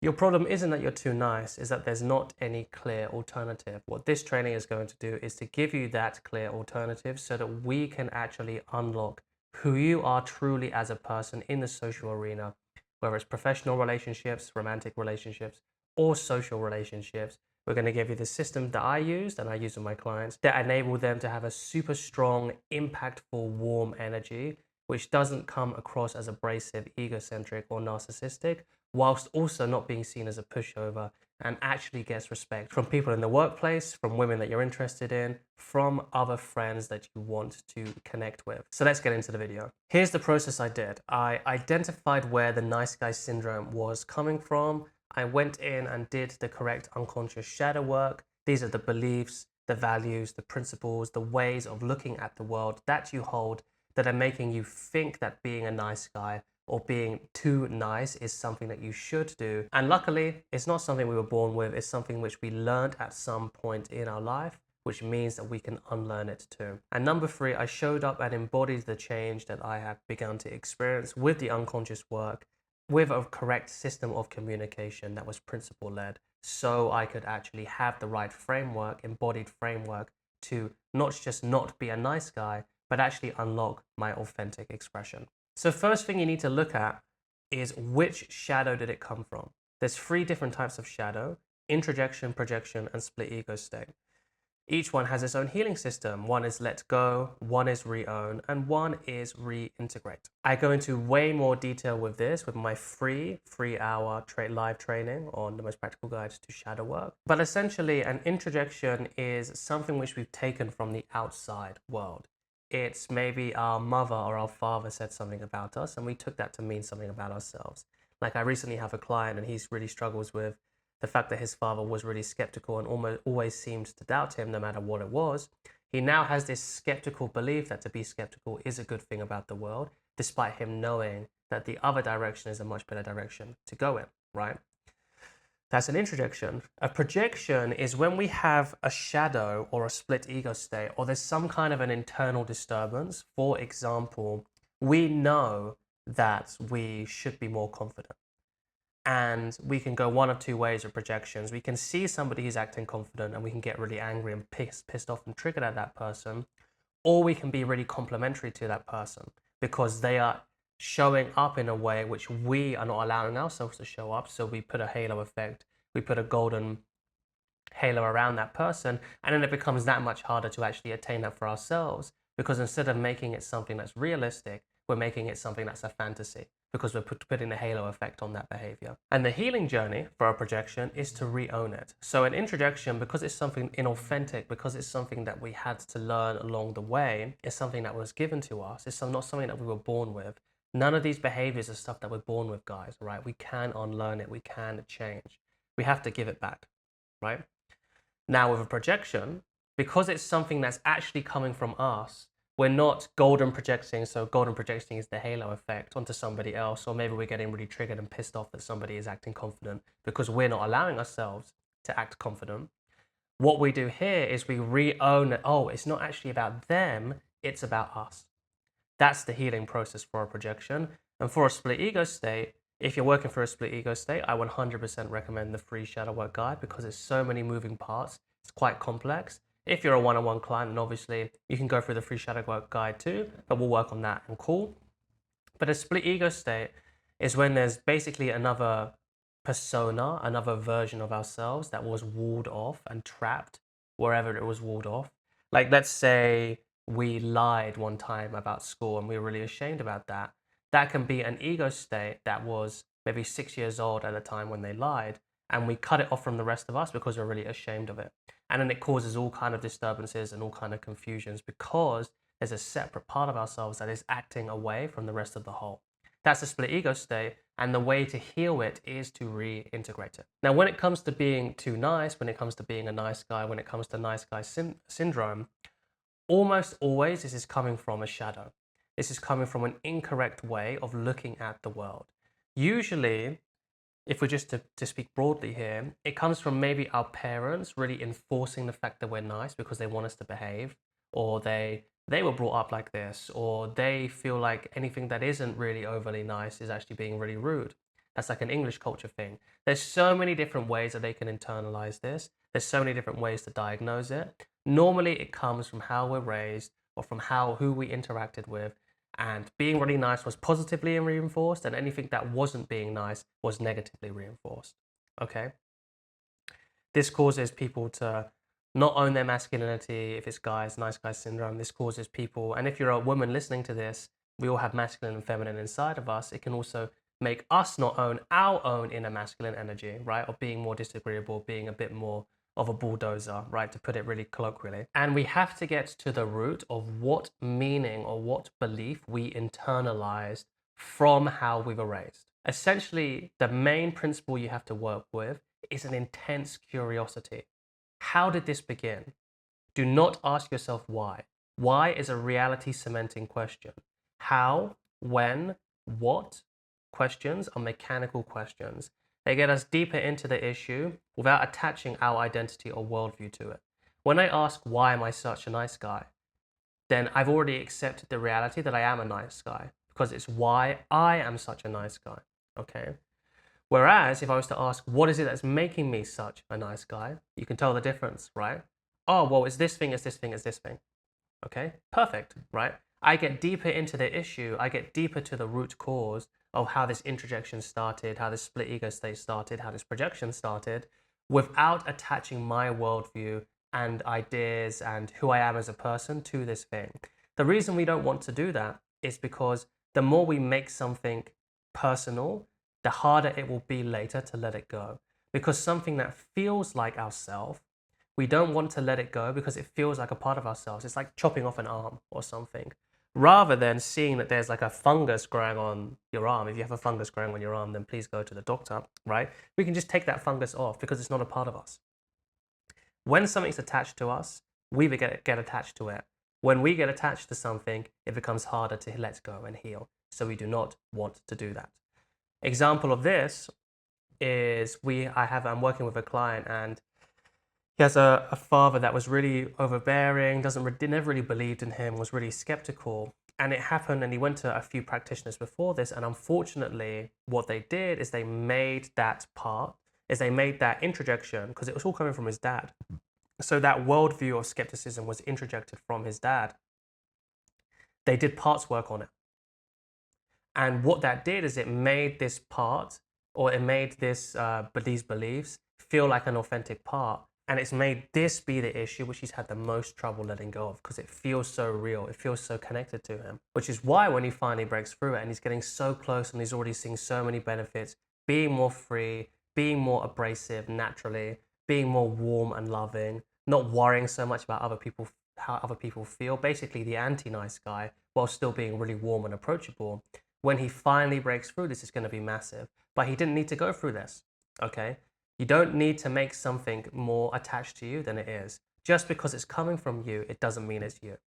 Your problem isn't that you're too nice, is that there's not any clear alternative. What this training is going to do is to give you that clear alternative so that we can actually unlock who you are truly as a person in the social arena, whether it's professional relationships, romantic relationships, or social relationships. We're going to give you the system that I used and I use with my clients that enable them to have a super strong, impactful, warm energy, which doesn't come across as abrasive, egocentric, or narcissistic, whilst also not being seen as a pushover, and actually gets respect from people in the workplace, from women that you're interested in, from other friends that you want to connect with. So let's get into the video. Here's the process I did. I identified where the nice guy syndrome was coming from. I went in and did the correct unconscious shadow work. These are the beliefs, the values, the principles, the ways of looking at the world that you hold that are making you think that being a nice guy or being too nice is something that you should do. And luckily, it's not something we were born with. It's something which we learned at some point in our life, which means that we can unlearn it too. And number 3, I showed up and embodied the change that I have begun to experience with the unconscious work, with a correct system of communication that was principle led, so I could actually have the right framework, embodied framework, to not just not be a nice guy, but actually unlock my authentic expression. So first thing you need to look at is which shadow did it come from? There's 3 different types of shadow: introjection, projection, and split ego state. Each one has its own healing system. One is let go, one is re-own, and one is reintegrate. I go into way more detail with this with my free 3-hour live training on the most practical guide to shadow work. But essentially, an introjection is something which we've taken from the outside world. It's maybe our mother or our father said something about us and we took that to mean something about ourselves. Like, I recently have a client and he really struggles with the fact that his father was really skeptical and almost always seemed to doubt him no matter what it was. He now has this skeptical belief that to be skeptical is a good thing about the world, despite him knowing that the other direction is a much better direction to go in, right? That's an introjection. A projection is when we have a shadow or a split ego state, or there's some kind of an internal disturbance. For example, we know that we should be more confident. And we can go one of 2 ways with projections. We can see somebody who's acting confident and we can get really angry and pissed off and triggered at that person. Or we can be really complimentary to that person because they are showing up in a way which we are not allowing ourselves to show up. So we put a halo effect, we put a golden halo around that person, and then it becomes that much harder to actually attain that for ourselves, because instead of making it something that's realistic, we're making it something that's a fantasy, because we're putting the halo effect on that behavior. And the healing journey for a projection is to re-own it. So an introjection, because it's something inauthentic, because it's something that we had to learn along the way, it's something that was given to us, it's not something that we were born with. None of these behaviors are stuff that we're born with, guys, right? We can unlearn it, we can change. We have to give it back, right? Now with a projection, because it's something that's actually coming from us, we're not golden projecting. So golden projecting is the halo effect onto somebody else, or maybe we're getting really triggered and pissed off that somebody is acting confident because we're not allowing ourselves to act confident. What we do here is we re-own it. Oh, it's not actually about them, it's about us. That's the healing process for a projection. And for a split ego state, if you're working for a split ego state, I 100% recommend the free shadow work guide because there's so many moving parts. It's quite complex. If you're a one-on-one client, then obviously you can go through the free shadow work guide too, but we'll work on that and cool. But a split ego state is when there's basically another persona, another version of ourselves that was walled off and trapped wherever it was walled off. Like, let's say we lied one time about school and we were really ashamed about that. That can be an ego state that was maybe 6 years old at the time when they lied, and we cut it off from the rest of us because we're really ashamed of it. And then it causes all kind of disturbances and all kind of confusions because there's a separate part of ourselves that is acting away from the rest of the whole. That's a split ego state, and the way to heal it is to reintegrate it. Now, when it comes to being too nice, when it comes to being a nice guy, when it comes to nice guy syndrome, almost always this is coming from a shadow. This is coming from an incorrect way of looking at the world. Usually, if we're just to speak broadly here, it comes from maybe our parents really enforcing the fact that we're nice because they want us to behave, or they were brought up like this, or they feel like anything that isn't really overly nice is actually being really rude. That's like an English culture thing. There's so many different ways that they can internalize this. There's so many different ways to diagnose it. Normally it comes from how we're raised or from who we interacted with. And being really nice was positively reinforced, and anything that wasn't being nice was negatively reinforced. Okay? This causes people to not own their masculinity. If it's guys, nice guy syndrome, this causes people, and if you're a woman listening to this, we all have masculine and feminine inside of us. It can also make us not own our own inner masculine energy, right? Of being more disagreeable, being a bit more of a bulldozer, right? To put it really colloquially. And we have to get to the root of what meaning or what belief we internalized from how we were raised. Essentially, the main principle you have to work with is an intense curiosity. How did this begin? Do not ask yourself why. Why is a reality cementing question. How, when, what questions are mechanical questions. They get us deeper into the issue without attaching our identity or worldview to it. When I ask, why am I such a nice guy? Then I've already accepted the reality that I am a nice guy, because it's why I am such a nice guy. Okay? Whereas if I was to ask, what is it that's making me such a nice guy? You can tell the difference, right? Oh, well, it's this thing, it's this thing, it's this thing. Okay, perfect, right? I get deeper into the issue. I get deeper to the root cause of how this introjection started, how this split ego state started, how this projection started, without attaching my worldview and ideas and who I am as a person to this thing. The reason we don't want to do that is because the more we make something personal, the harder it will be later to let it go. Because something that feels like ourselves, we don't want to let it go because it feels like a part of ourselves. It's like chopping off an arm or something. Rather than seeing that there's like a fungus growing on your arm. If you have a fungus growing on your arm, then please go to the doctor, right? We can just take that fungus off because it's not a part of us. When something's attached to us, we get attached to it. When we get attached to something, it becomes harder to let go and heal. So we do not want to do that. Example of this is I'm working with a client, and he has a father that was really overbearing, never really believed in him, was really skeptical. And it happened, and he went to a few practitioners before this, and unfortunately, what they did is they made that introjection, because it was all coming from his dad. So that worldview of skepticism was introjected from his dad. They did parts work on it. And what that did is it made this part, or it made these beliefs feel like an authentic part. And it's made this be the issue which he's had the most trouble letting go of, because it feels so real. It feels so connected to him, which is why when he finally breaks through it and he's getting so close and he's already seeing so many benefits, being more free, being more abrasive naturally, being more warm and loving, not worrying so much about how other people feel, basically the anti-nice guy, while still being really warm and approachable. When he finally breaks through this, it's going to be massive. But he didn't need to go through this, okay? You don't need to make something more attached to you than it is. Just because it's coming from you, it doesn't mean it's you.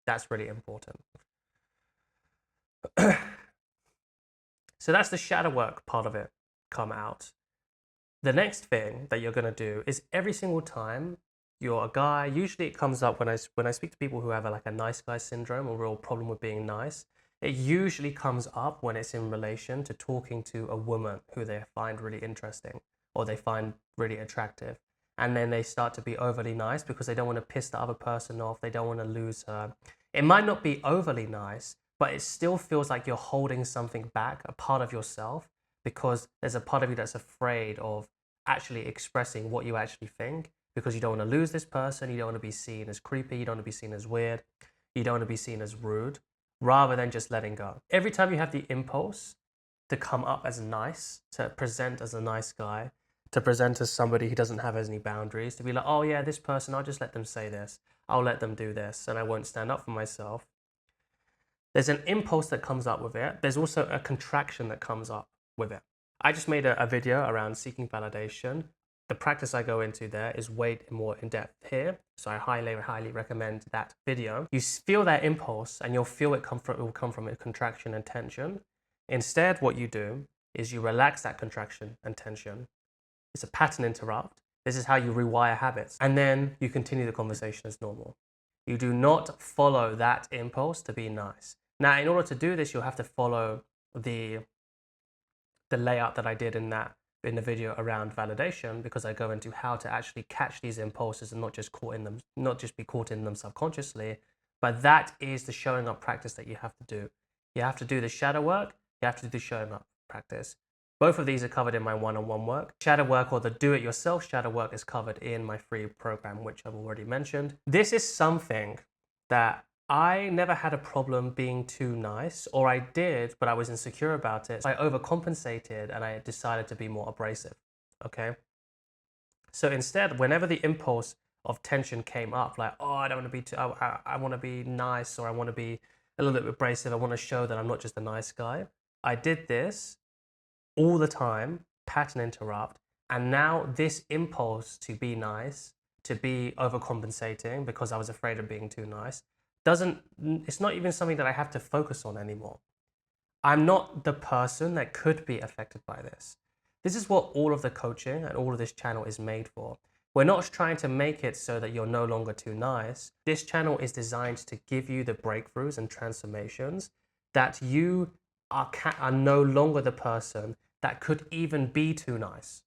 That's really important. So that's the shadow work part of it come out. The next thing that you're going to do is every single time you're a guy, usually it comes up when I speak to people who have like a nice guy syndrome, or real problem with being nice. It usually comes up when it's in relation to talking to a woman who they find really interesting or they find really attractive. And then they start to be overly nice because they don't want to piss the other person off. They don't want to lose her. It might not be overly nice, but it still feels like you're holding something back, a part of yourself, because there's a part of you that's afraid of actually expressing what you actually think, because you don't want to lose this person. You don't want to be seen as creepy. You don't want to be seen as weird. You don't want to be seen as rude, rather than just letting go. Every time you have the impulse to come up as nice, to present as a nice guy, to present as somebody who doesn't have any boundaries, to be like, oh yeah, this person, I'll just let them say this. I'll let them do this, and I won't stand up for myself. There's an impulse that comes up with it. There's also a contraction that comes up with it. I just made a video around seeking validation. The practice I go into there is way more in depth here. So I highly recommend that video. You feel that impulse and you'll feel it will come from a contraction and tension. Instead, what you do is you relax that contraction and tension. It's a pattern interrupt. This is how you rewire habits. And then you continue the conversation as normal. You do not follow that impulse to be nice. Now, in order to do this, you'll have to follow the the layout that I did in the video around validation, because I go into how to actually catch these impulses and not just be caught in them subconsciously. But that is the showing up practice that you have to do. You have to do the shadow work. You have to do the showing up practice. Both of these are covered in my one-on-one work. Shadow work, or the do-it-yourself shadow work, is covered in my free program, which I've already mentioned. This is something that I never had a problem being too nice, or I did, but I was insecure about it. So I overcompensated and I decided to be more abrasive, okay? So instead, whenever the impulse of tension came up, like, oh, I don't want to be too, I want to be nice, or I want to be a little bit abrasive, I want to show that I'm not just a nice guy. I did this all the time, pattern interrupt, and now this impulse to be nice, to be overcompensating because I was afraid of being too nice, it's not even something that I have to focus on anymore. I'm not the person that could be affected by this. This is what all of the coaching and all of this channel is made for. We're not trying to make it so that you're no longer too nice. This channel is designed to give you the breakthroughs and transformations that you are no longer the person that could even be too nice.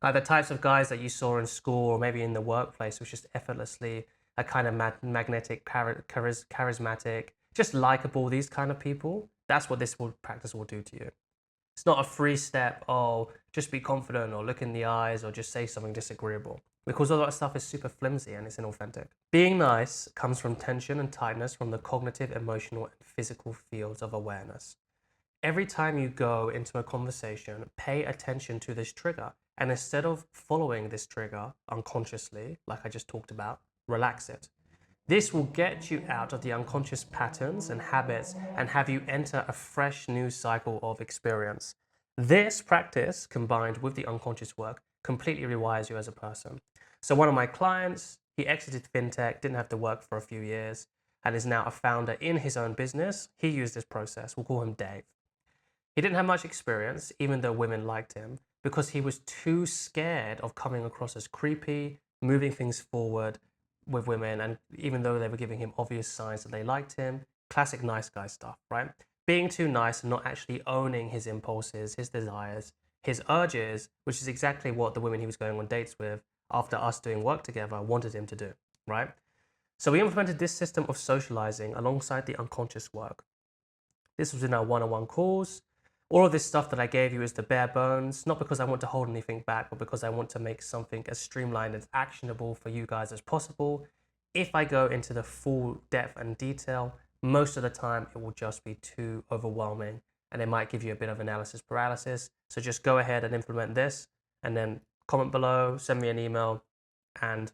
Like the types of guys that you saw in school or maybe in the workplace, was just effortlessly a kind of magnetic, charismatic, just likable, these kind of people. That's what this practice will do to you. It's not a free step, oh, just be confident or look in the eyes or just say something disagreeable, because all that stuff is super flimsy and it's inauthentic. Being nice comes from tension and tightness from the cognitive, emotional, and physical fields of awareness. Every time you go into a conversation, pay attention to this trigger. And instead of following this trigger unconsciously, like I just talked about, relax it. This will get you out of the unconscious patterns and habits and have you enter a fresh new cycle of experience. This practice, combined with the unconscious work, completely rewires you as a person. So one of my clients, he exited fintech, didn't have to work for a few years, and is now a founder in his own business. He used this process. We'll call him Dave. He didn't have much experience, even though women liked him, because he was too scared of coming across as creepy, moving things forward with women, and even though they were giving him obvious signs that they liked him, classic nice guy stuff, right? Being too nice and not actually owning his impulses, his desires, his urges, which is exactly what the women he was going on dates with after us doing work together wanted him to do, right? So we implemented this system of socializing alongside the unconscious work. This was in our one-on-one calls. All of this stuff that I gave you is the bare bones, not because I want to hold anything back, but because I want to make something as streamlined and actionable for you guys as possible. If I go into the full depth and detail, most of the time it will just be too overwhelming and it might give you a bit of analysis paralysis. So just go ahead and implement this and then comment below, send me an email, and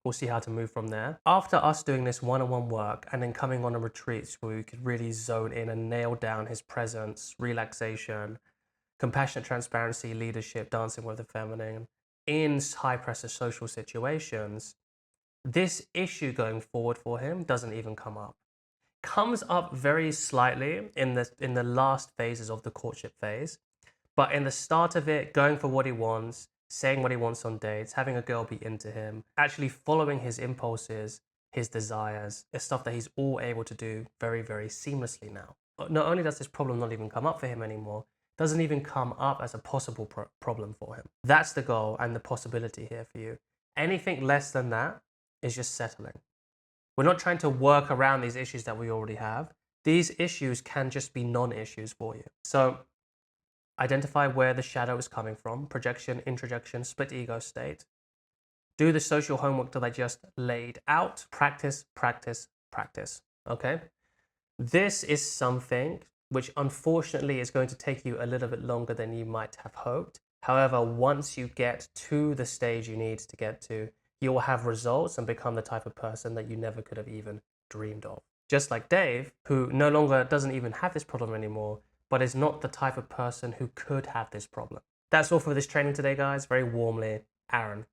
we'll see how to move from there. After us doing this one-on-one work and then coming on a retreat where we could really zone in and nail down his presence, relaxation, compassionate transparency, leadership, dancing with the feminine in high pressure social situations, this issue going forward for him doesn't even come up. Comes up very slightly in the last phases of the courtship phase, but in the start of it, going for what he wants, saying what he wants on dates, having a girl be into him, actually following his impulses, his desires, is stuff that he's all able to do very, very seamlessly now. Not only does this problem not even come up for him anymore, it doesn't even come up as a possible problem for him. That's the goal and the possibility here for you. Anything less than that is just settling. We're not trying to work around these issues that we already have. These issues can just be non-issues for you. So identify where the shadow is coming from, projection, introjection, split ego state. Do the social homework that I just laid out. Practice, practice, practice, okay? This is something which unfortunately is going to take you a little bit longer than you might have hoped. However, once you get to the stage you need to get to, you will have results and become the type of person that you never could have even dreamed of. Just like Dave, who no longer doesn't even have this problem anymore, but is not the type of person who could have this problem. That's all for this training today, guys. Very warmly, Aaron.